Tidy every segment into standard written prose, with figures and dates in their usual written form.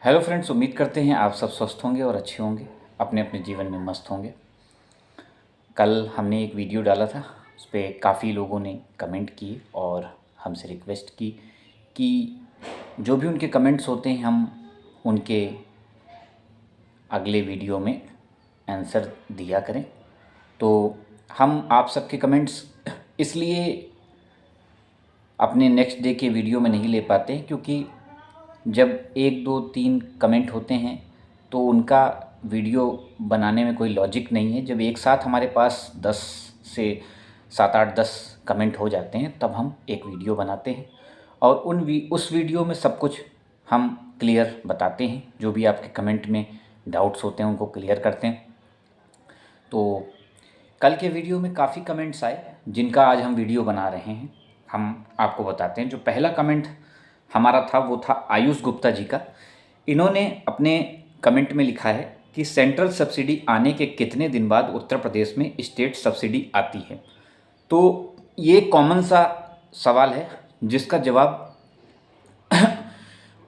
Hello friends, उम्मीद करते हैं आप सब स्वस्थ होंगे और अच्छे होंगे, अपने अपने जीवन में मस्त होंगे। कल हमने एक वीडियो डाला था, उस पर काफ़ी लोगों ने कमेंट किए और हमसे रिक्वेस्ट की कि जो भी उनके कमेंट्स होते हैं हम उनके अगले वीडियो में आंसर दिया करें। तो हम आप सबके कमेंट्स इसलिए अपने नेक्स्ट डे के वीडियो में नहीं ले पाते हैं क्योंकि जब 1 2 3 कमेंट होते हैं तो उनका वीडियो बनाने में कोई लॉजिक नहीं है। जब एक साथ हमारे पास 10 से 7 8 10 कमेंट हो जाते हैं तब हम एक वीडियो बनाते हैं और उस वीडियो में सब कुछ हम क्लियर बताते हैं। जो भी आपके कमेंट में डाउट्स होते हैं उनको क्लियर करते हैं। तो कल के वीडियो में काफ़ी कमेंट्स आए जिनका आज हम वीडियो बना रहे हैं। हम आपको बताते हैं। जो पहला कमेंट हमारा था वो था आयुष गुप्ता जी का। इन्होंने अपने कमेंट में लिखा है कि सेंट्रल सब्सिडी आने के कितने दिन बाद उत्तर प्रदेश में स्टेट सब्सिडी आती है। तो ये कॉमन सा सवाल है जिसका जवाब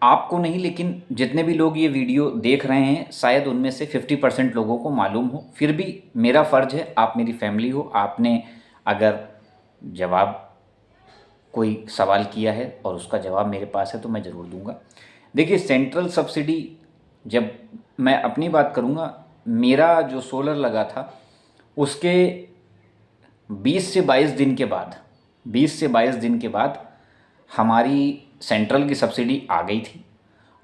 आपको नहीं, लेकिन जितने भी लोग ये वीडियो देख रहे हैं शायद उनमें से 50% लोगों को मालूम हो। फिर भी मेरा फ़र्ज़ है, आप मेरी फैमिली हो, आपने अगर जवाब कोई सवाल किया है और उसका जवाब मेरे पास है तो मैं ज़रूर दूंगा। देखिए, सेंट्रल सब्सिडी जब मैं अपनी बात करूंगा, मेरा जो सोलर लगा था उसके 20 से 22 दिन के बाद 20 से 22 दिन के बाद हमारी सेंट्रल की सब्सिडी आ गई थी।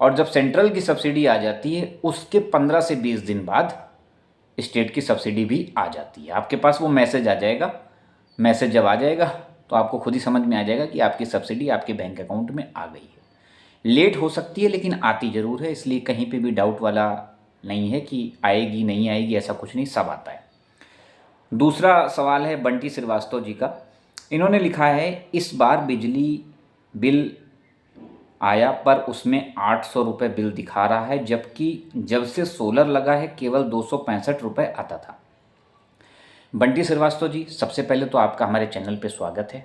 और जब सेंट्रल की सब्सिडी आ जाती है उसके 15 से 20 दिन बाद स्टेट की सब्सिडी भी आ जाती है। आपके पास वो मैसेज आ जाएगा। मैसेज जब आ जाएगा तो आपको खुद ही समझ में आ जाएगा कि आपकी सब्सिडी आपके बैंक अकाउंट में आ गई है। लेट हो सकती है लेकिन आती ज़रूर है, इसलिए कहीं पे भी डाउट वाला नहीं है कि आएगी नहीं आएगी, ऐसा कुछ नहीं, सब आता है। दूसरा सवाल है बंटी श्रीवास्तव जी का। इन्होंने लिखा है इस बार बिजली बिल आया पर उसमें 800 रुपये बिल दिखा रहा है, जबकि जब से सोलर लगा है केवल 265 रुपये आता था। बंटी श्रीवास्तव जी, सबसे पहले तो आपका हमारे चैनल पे स्वागत है।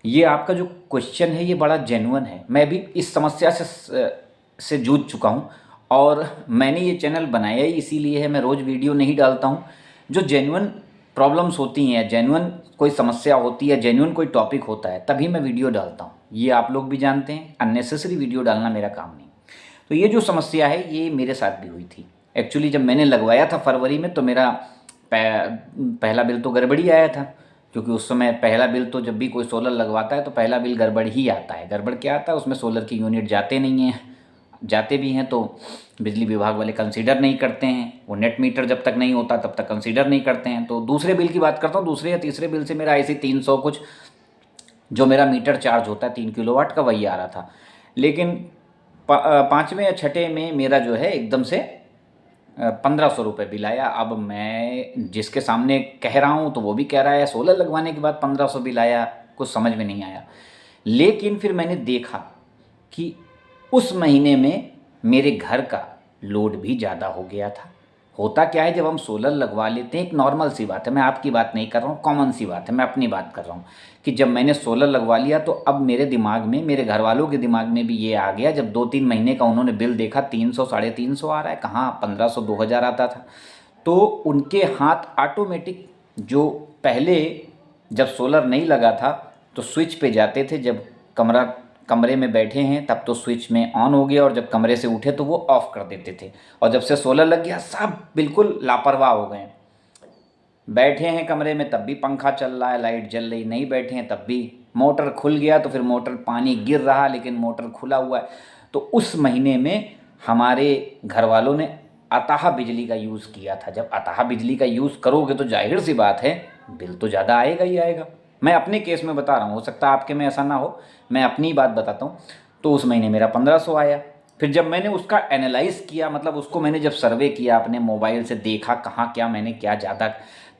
ये आपका जो क्वेश्चन है ये बड़ा जेन्युइन है। मैं भी इस समस्या से जूझ चुका हूँ और मैंने ये चैनल बनाया ही इसीलिए है। मैं रोज़ वीडियो नहीं डालता हूँ। जो जेन्युइन प्रॉब्लम्स होती हैं, जेन्युइन कोई समस्या होती है, जेन्युइन कोई टॉपिक होता है, तभी मैं वीडियो डालता हूँ। ये आप लोग भी जानते हैं, अननेसेसरी वीडियो डालना मेरा काम नहीं। तो ये जो समस्या है ये मेरे साथ भी हुई थी। एक्चुअली जब मैंने लगवाया था फरवरी में तो मेरा पहला बिल तो गड़बड़ी आया था, क्योंकि उस समय पहला बिल तो जब भी कोई सोलर लगवाता है तो पहला बिल गड़बड़ ही आता है। गड़बड़ क्या आता है, उसमें सोलर की यूनिट जाते नहीं हैं, जाते भी हैं तो बिजली विभाग वाले कंसीडर नहीं करते हैं। वो नेट मीटर जब तक नहीं होता तब तक कंसीडर नहीं करते हैं। तो दूसरे बिल की बात करता हूँ, दूसरे या तीसरे बिल से मेरा ऐसे 300 कुछ जो मेरा मीटर चार्ज होता है 3 किलोवाट का, वही आ रहा था। लेकिन पाँचवें या छठे में मेरा जो है एकदम से 1500 रुपये बिल आया। अब मैं जिसके सामने कह रहा हूँ तो वो भी कह रहा है सोलर लगवाने के बाद 1500 बिल आया, कुछ समझ में नहीं आया। लेकिन फिर मैंने देखा कि उस महीने में मेरे घर का लोड भी ज़्यादा हो गया था। होता क्या है, जब हम सोलर लगवा लेते हैं, एक नॉर्मल सी बात है, मैं आपकी बात नहीं कर रहा हूँ, कॉमन सी बात है, मैं अपनी बात कर रहा हूँ कि जब मैंने सोलर लगवा लिया तो अब मेरे दिमाग में, मेरे घर वालों के दिमाग में भी ये आ गया। जब 2 3 महीने का उन्होंने बिल देखा, 300 350 आ रहा है, कहाँ 1500 2000 आता था, तो उनके हाथ ऑटोमेटिक, जो पहले जब सोलर नहीं लगा था तो स्विच पे जाते थे, जब कमरे में बैठे हैं तब तो स्विच में ऑन हो गया और जब कमरे से उठे तो वो ऑफ़ कर देते थे। और जब से सोलर लग गया सब बिल्कुल लापरवाह हो गए। बैठे हैं कमरे में तब भी पंखा चल रहा है, लाइट जल रही, नहीं बैठे हैं तब भी। मोटर खुल गया तो फिर मोटर, पानी गिर रहा लेकिन मोटर खुला हुआ है। तो उस महीने में हमारे घर वालों ने अतः बिजली का यूज़ किया था। जब अतः बिजली का यूज़ करोगे तो जाहिर सी बात है बिल तो ज़्यादा आएगा ही आएगा। मैं अपने केस में बता रहा हूँ, हो सकता है आपके में ऐसा ना हो, मैं अपनी बात बताता हूँ। तो उस महीने मेरा 1500 आया। फिर जब मैंने उसका एनालाइज़ किया, मतलब उसको मैंने जब सर्वे किया, अपने मोबाइल से देखा कहाँ क्या मैंने क्या ज़्यादा,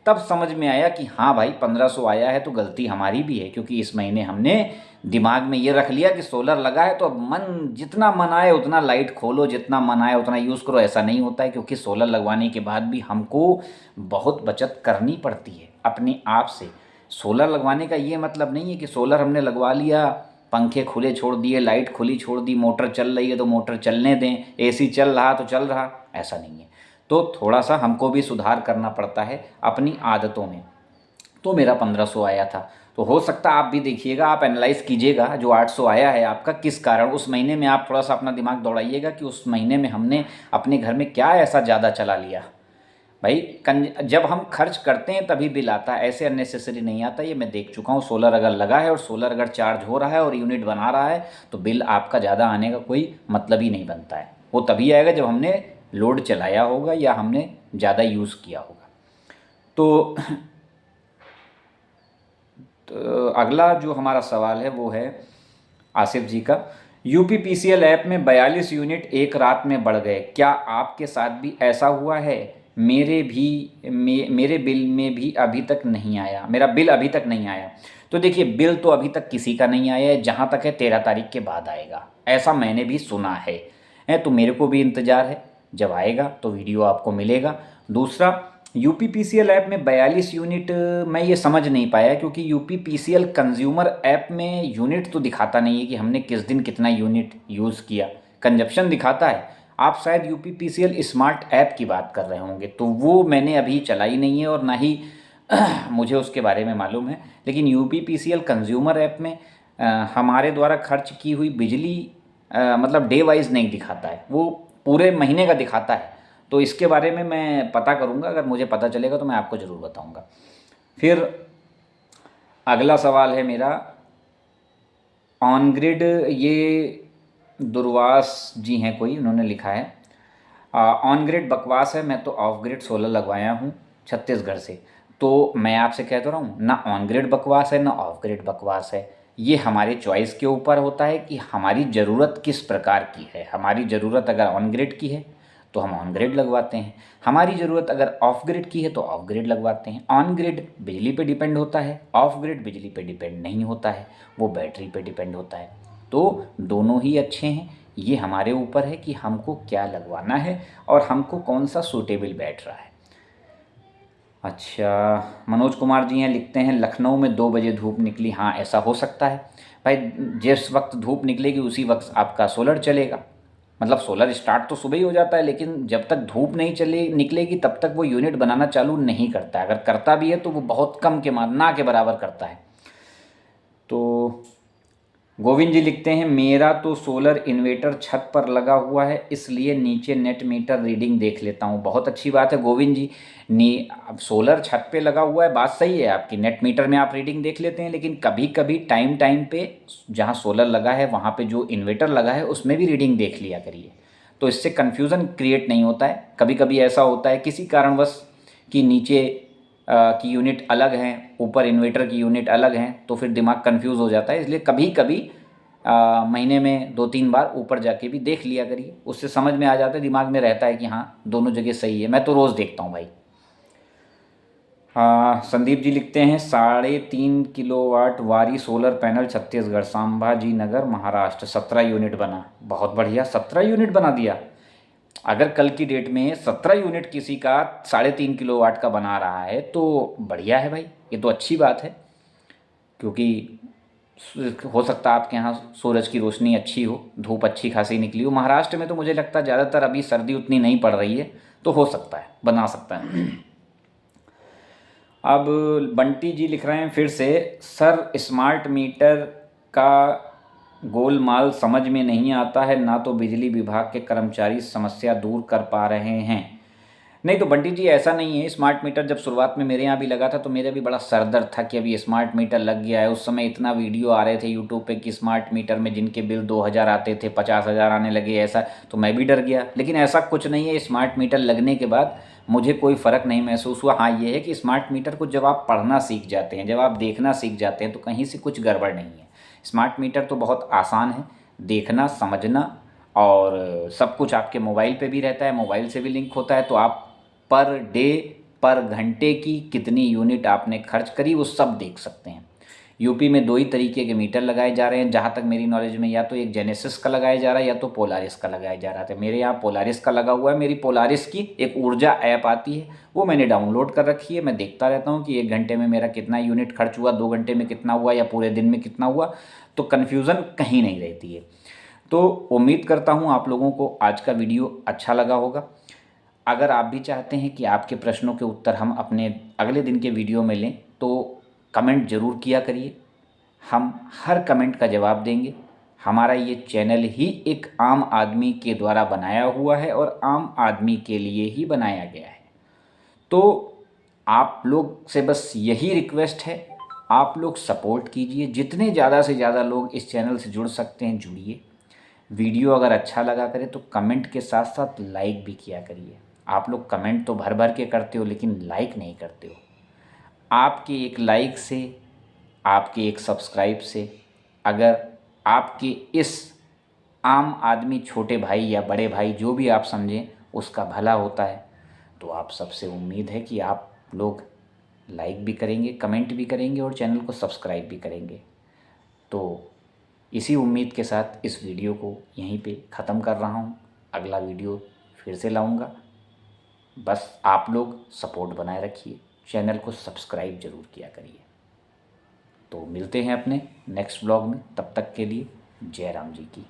तब समझ में आया कि हाँ भाई 1500 आया है तो गलती हमारी भी है, क्योंकि इस महीने हमने दिमाग में ये रख लिया कि सोलर लगा है तो अब मन जितना मन आए उतना लाइट खोलो, जितना मन आए उतना यूज़ करो। ऐसा नहीं होता है, क्योंकि सोलर लगवाने के बाद भी हमको बहुत बचत करनी पड़ती है अपने आप से। सोलर लगवाने का ये मतलब नहीं है कि सोलर हमने लगवा लिया, पंखे खुले छोड़ दिए, लाइट खुली छोड़ दी, मोटर चल रही है तो मोटर चलने दें, एसी चल रहा तो चल रहा, ऐसा नहीं है। तो थोड़ा सा हमको भी सुधार करना पड़ता है अपनी आदतों में। तो मेरा 1500 आया था, तो हो सकता है आप भी देखिएगा, आप एनालाइज कीजिएगा जो 800 आया है आपका किस कारण, उस महीने में आप थोड़ा सा अपना दिमाग दौड़ाइएगा कि उस महीने में हमने अपने घर में क्या ऐसा ज़्यादा चला लिया। भाई जब हम खर्च करते हैं तभी बिल आता है, ऐसे अननेसेसरी नहीं आता, ये मैं देख चुका हूँ। सोलर अगर लगा है और सोलर अगर चार्ज हो रहा है और यूनिट बना रहा है तो बिल आपका ज़्यादा आने का कोई मतलब ही नहीं बनता है। वो तभी आएगा जब हमने लोड चलाया होगा या हमने ज़्यादा यूज़ किया होगा। तो अगला जो हमारा सवाल है वो है आसिफ जी का, यूपीपीसीएल ऐप में 42 यूनिट एक रात में बढ़ गए, क्या आपके साथ भी ऐसा हुआ है? मेरे बिल में भी अभी तक नहीं आया, मेरा बिल अभी तक नहीं आया। तो देखिए, बिल तो अभी तक किसी का नहीं आया है, जहाँ तक है 13 तारीख के बाद आएगा, ऐसा मैंने भी सुना है तो मेरे को भी इंतज़ार है, जब आएगा तो वीडियो आपको मिलेगा। दूसरा, यूपीपीसीएल ऐप में 42 यूनिट मैं ये समझ नहीं पाया, क्योंकि यूपीपीसीएल कंज्यूमर ऐप में यूनिट तो दिखाता नहीं है कि हमने किस दिन कितना यूनिट यूज़ किया, कंजप्शन दिखाता है। आप शायद यूपीपीसीएल स्मार्ट ऐप की बात कर रहे होंगे, तो वो मैंने अभी चलाई नहीं है और ना ही मुझे उसके बारे में मालूम है। लेकिन यूपीपीसीएल कंज्यूमर ऐप में हमारे द्वारा खर्च की हुई बिजली मतलब डे वाइज नहीं दिखाता है, वो पूरे महीने का दिखाता है। तो इसके बारे में मैं पता करूँगा, अगर मुझे पता चलेगा तो मैं आपको ज़रूर बताऊँगा। फिर अगला सवाल है मेरा ऑन ग्रिड, ये दुर्वास जी हैं कोई, उन्होंने लिखा है ऑन ग्रिड बकवास है, मैं तो ऑफ ग्रिड सोलर लगवाया हूँ छत्तीसगढ़ से। तो मैं आपसे कह तो रहा हूँ, ना ऑन ग्रिड बकवास है ना ऑफ ग्रिड बकवास है, ये हमारे चॉइस के ऊपर होता है कि हमारी ज़रूरत किस प्रकार की है। हमारी ज़रूरत अगर ऑन ग्रिड की है तो हम ऑन ग्रिड लगवाते हैं, हमारी ज़रूरत अगर ऑफ ग्रिड की है तो ऑफ ग्रिड लगवाते हैं। ऑन ग्रिड बिजली पे डिपेंड होता है, ऑफ ग्रिड बिजली पे डिपेंड नहीं होता है, वो बैटरी पे डिपेंड होता है। तो दोनों ही अच्छे हैं, ये हमारे ऊपर है कि हमको क्या लगवाना है और हमको कौन सा सूटेबल बैठ रहा है। अच्छा, मनोज कुमार जी हैं, लिखते हैं लखनऊ में 2 बजे धूप निकली। हाँ, ऐसा हो सकता है भाई, जिस वक्त धूप निकलेगी उसी वक्त आपका सोलर चलेगा। मतलब सोलर स्टार्ट तो सुबह ही हो जाता है, लेकिन जब तक धूप नहीं चले निकलेगी तब तक वो यूनिट बनाना चालू नहीं करता है। अगर करता भी है तो वो बहुत कम के ना के बराबर करता है। तो गोविंद जी लिखते हैं, मेरा तो सोलर इन्वेटर छत पर लगा हुआ है, इसलिए नीचे नेट मीटर रीडिंग देख लेता हूँ। बहुत अच्छी बात है गोविंद जी, अब सोलर छत पे लगा हुआ है, बात सही है आपकी, नेट मीटर में आप रीडिंग देख लेते हैं, लेकिन कभी कभी टाइम टाइम पे जहाँ सोलर लगा है वहाँ पे जो इन्वेटर लगा है उसमें भी रीडिंग देख लिया करिए, तो इससे कन्फ्यूज़न क्रिएट नहीं होता है। कभी कभी ऐसा होता है किसी कारणवश कि नीचे की यूनिट अलग हैं, ऊपर इन्वर्टर की यूनिट अलग हैं, तो फिर दिमाग कंफ्यूज हो जाता है। इसलिए कभी कभी महीने में 2-3 बार ऊपर जाके भी देख लिया करिए, उससे समझ में आ जाता है, दिमाग में रहता है कि हाँ दोनों जगह सही है। मैं तो रोज़ देखता हूँ भाई। संदीप जी लिखते हैं, 3.5 किलोवाट वारी solar panel Chhattisgarh Sambhaji Nagar Maharashtra, 17 unit बना। बहुत बढ़िया, 17 यूनिट बना दिया। अगर कल की डेट में 17 यूनिट किसी का 3.5 किलोवाट का बना रहा है तो बढ़िया है भाई, ये तो अच्छी बात है। क्योंकि हो सकता है आपके यहाँ सूरज की रोशनी अच्छी हो, धूप अच्छी खासी निकली हो। महाराष्ट्र में तो मुझे लगता है ज़्यादातर अभी सर्दी उतनी नहीं पड़ रही है, तो हो सकता है बना सकता है। अब बंटी जी लिख रहे हैं फिर से, सर स्मार्ट मीटर का गोलमाल समझ में नहीं आता है, ना तो बिजली विभाग के कर्मचारी समस्या दूर कर पा रहे हैं। नहीं तो बंटी जी ऐसा नहीं है, स्मार्ट मीटर जब शुरुआत में मेरे यहाँ भी लगा था तो मेरा भी बड़ा सर दर्द था कि अभी स्मार्ट मीटर लग गया है। उस समय इतना वीडियो आ रहे थे यूट्यूब पे कि स्मार्ट मीटर में जिनके बिल 2000 आते थे 50,000 आने लगे, ऐसा, तो मैं भी डर गया। लेकिन ऐसा कुछ नहीं है, स्मार्ट मीटर लगने के बाद मुझे कोई फ़र्क नहीं महसूस हुआ। हाँ, ये है कि स्मार्ट मीटर को जब आप पढ़ना सीख जाते हैं, जब आप देखना सीख जाते हैं तो कहीं से कुछ गड़बड़ नहीं है। स्मार्ट मीटर तो बहुत आसान है देखना समझना, और सब कुछ आपके मोबाइल पे भी रहता है, मोबाइल से भी लिंक होता है, तो आप पर डे पर घंटे की कितनी यूनिट आपने खर्च करी वो सब देख सकते हैं। यूपी में 2 ही तरीके के मीटर लगाए जा रहे हैं जहाँ तक मेरी नॉलेज में, या तो एक जेनेसिस का लगाया जा रहा है या तो पोलारिस का लगाया जा रहा था। मेरे यहाँ पोलारिस का लगा हुआ है। मेरी पोलारिस की एक ऊर्जा ऐप आती है, वो मैंने डाउनलोड कर रखी है। मैं देखता रहता हूँ कि 1 घंटे में मेरा कितना यूनिट खर्च हुआ, 2 घंटे में कितना हुआ, या पूरे दिन में कितना हुआ, तो कन्फ्यूज़न कहीं नहीं रहती है। तो उम्मीद करता हूँ आप लोगों को आज का वीडियो अच्छा लगा होगा। अगर आप भी चाहते हैं कि आपके प्रश्नों के उत्तर हम अपने अगले दिन के वीडियो में लें तो कमेंट ज़रूर किया करिए, हम हर कमेंट का जवाब देंगे। हमारा ये चैनल ही एक आम आदमी के द्वारा बनाया हुआ है और आम आदमी के लिए ही बनाया गया है। तो आप लोग से बस यही रिक्वेस्ट है, आप लोग सपोर्ट कीजिए, जितने ज़्यादा से ज़्यादा लोग इस चैनल से जुड़ सकते हैं जुड़िए। वीडियो अगर अच्छा लगा करे तो कमेंट के साथ साथ लाइक भी किया करिए। आप लोग कमेंट तो भर भर के करते हो लेकिन लाइक नहीं करते हो। आपके एक लाइक से, आपके एक सब्सक्राइब से, अगर आपके इस आम आदमी, छोटे भाई या बड़े भाई जो भी आप समझें, उसका भला होता है, तो आप सबसे उम्मीद है कि आप लोग लाइक भी करेंगे, कमेंट भी करेंगे और चैनल को सब्सक्राइब भी करेंगे। तो इसी उम्मीद के साथ इस वीडियो को यहीं पे ख़त्म कर रहा हूँ। अगला वीडियो फिर से लाऊंगा। बस आप लोग सपोर्ट बनाए रखिए, चैनल को सब्सक्राइब ज़रूर किया करिए। तो मिलते हैं अपने नेक्स्ट ब्लॉग में, तब तक के लिए जय राम जी की।